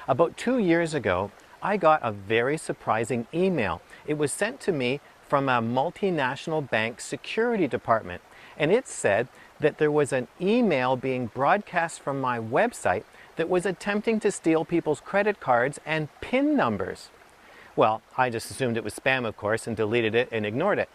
About 2 years ago, I got a very surprising email. It was sent to me from a multinational bank security department, and it said that there was an email being broadcast from my website that was attempting to steal people's credit cards and PIN numbers. Well, I just assumed it was spam, of course, and deleted it and ignored it.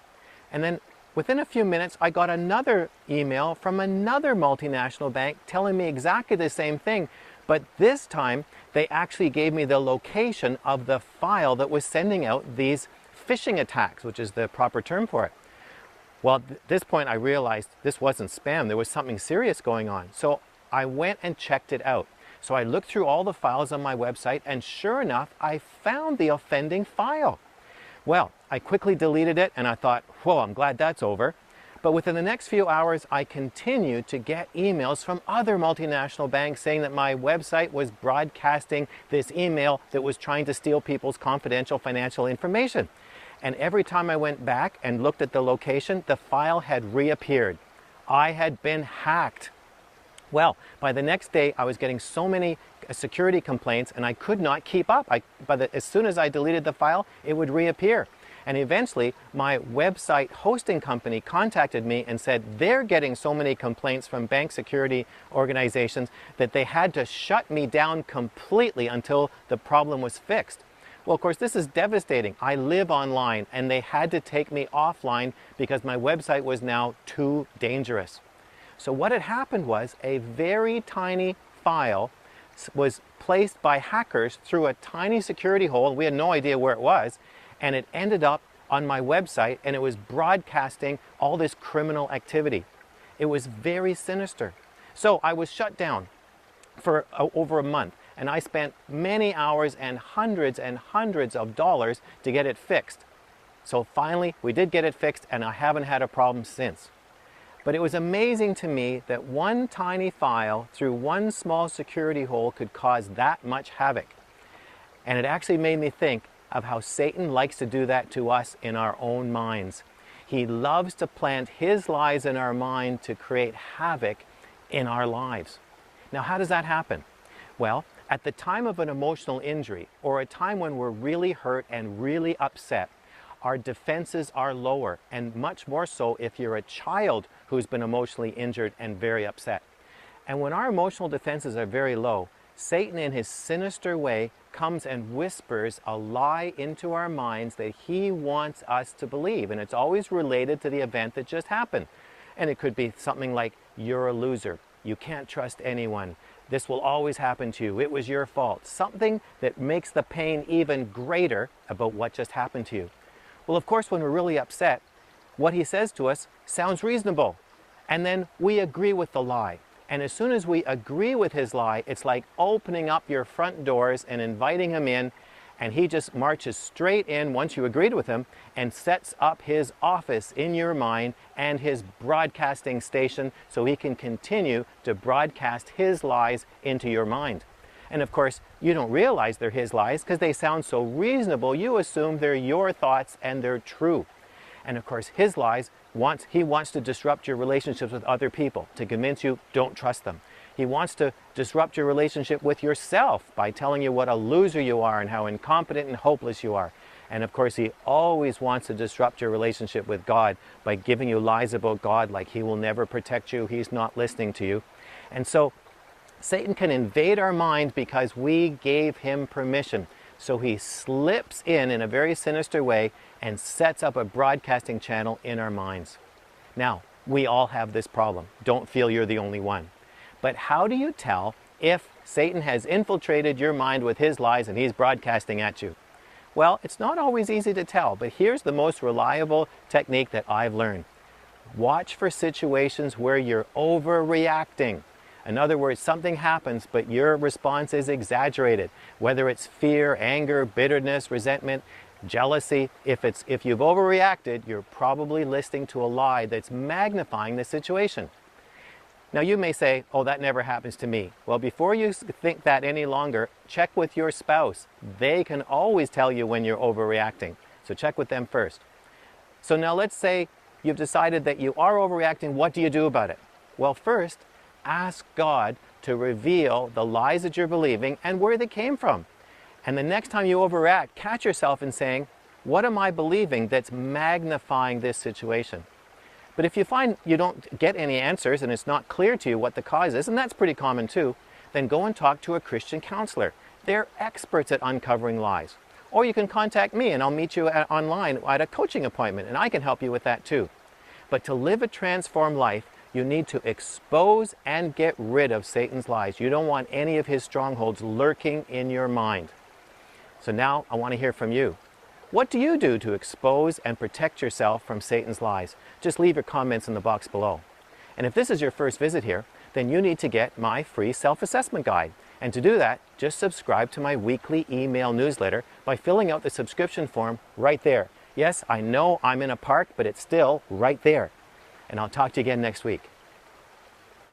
And then within a few minutes, I got another email from another multinational bank telling me exactly the same thing, but this time they actually gave me the location of the file that was sending out these phishing attacks, which is the proper term for it. Well, at this point I realized this wasn't spam, there was something serious going on. So I went and checked it out. So I looked through all the files on my website, and sure enough, I found the offending file. Well, I quickly deleted it and I thought, whoa, I'm glad that's over. But within the next few hours, I continued to get emails from other multinational banks saying that my website was broadcasting this email that was trying to steal people's confidential financial information. And every time I went back and looked at the location, the file had reappeared. I had been hacked. Well, by the next day, I was getting so many security complaints and I could not keep up. As soon as I deleted the file, it would reappear. And eventually, my website hosting company contacted me and said they're getting so many complaints from bank security organizations that they had to shut me down completely until the problem was fixed. Well, of course, this is devastating. I live online and they had to take me offline because my website was now too dangerous. So what had happened was a very tiny file was placed by hackers through a tiny security hole. We had no idea where it was, and it ended up on my website, and it was broadcasting all this criminal activity. It was very sinister. So I was shut down for over a month, and I spent many hours and hundreds of dollars to get it fixed. So finally, we did get it fixed, and I haven't had a problem since. But it was amazing to me that one tiny file through one small security hole could cause that much havoc. And it actually made me think of how Satan likes to do that to us in our own minds. He loves to plant his lies in our mind to create havoc in our lives. Now, how does that happen? Well, at the time of an emotional injury, or a time when we're really hurt and really upset, our defenses are lower, and much more so if you're a child who's been emotionally injured and very upset. And when our emotional defenses are very low, Satan in his sinister way comes and whispers a lie into our minds that he wants us to believe. And it's always related to the event that just happened. And it could be something like, you're a loser, you can't trust anyone, this will always happen to you, it was your fault. Something that makes the pain even greater about what just happened to you. Well, of course, when we're really upset, what he says to us sounds reasonable. And then we agree with the lie. And as soon as we agree with his lie, it's like opening up your front doors and inviting him in, and he just marches straight in once you agreed with him and sets up his office in your mind and his broadcasting station so he can continue to broadcast his lies into your mind. And of course, you don't realize they're his lies because they sound so reasonable, you assume they're your thoughts and they're true. And of course, his lies, he wants to disrupt your relationships with other people, to convince you don't trust them. He wants to disrupt your relationship with yourself by telling you what a loser you are and how incompetent and hopeless you are. And of course, he always wants to disrupt your relationship with God by giving you lies about God, like he will never protect you, he's not listening to you. And so Satan can invade our mind because we gave him permission. So he slips in a very sinister way and sets up a broadcasting channel in our minds. Now, we all have this problem. Don't feel you're the only one. But how do you tell if Satan has infiltrated your mind with his lies and he's broadcasting at you? Well, it's not always easy to tell, but here's the most reliable technique that I've learned. Watch for situations where you're overreacting. In other words, something happens, but your response is exaggerated. Whether it's fear, anger, bitterness, resentment, jealousy, if you've overreacted, you're probably listening to a lie that's magnifying the situation. Now you may say, oh, that never happens to me. Well, before you think that any longer, check with your spouse. They can always tell you when you're overreacting. So check with them first. So now let's say you've decided that you are overreacting. What do you do about it? Well, first, ask God to reveal the lies that you're believing and where they came from. And the next time you overact, catch yourself in saying, what am I believing that's magnifying this situation? But if you find you don't get any answers and it's not clear to you what the cause is, and that's pretty common too, then go and talk to a Christian counselor. They're experts at uncovering lies. Or you can contact me and I'll meet you online at a coaching appointment and I can help you with that too. But to live a transformed life, you need to expose and get rid of Satan's lies. You don't want any of his strongholds lurking in your mind. So now I want to hear from you. What do you do to expose and protect yourself from Satan's lies? Just leave your comments in the box below. And if this is your first visit here, then you need to get my free self-assessment guide. And to do that, just subscribe to my weekly email newsletter by filling out the subscription form right there. Yes, I know I'm in a park, but it's still right there. And I'll talk to you again next week.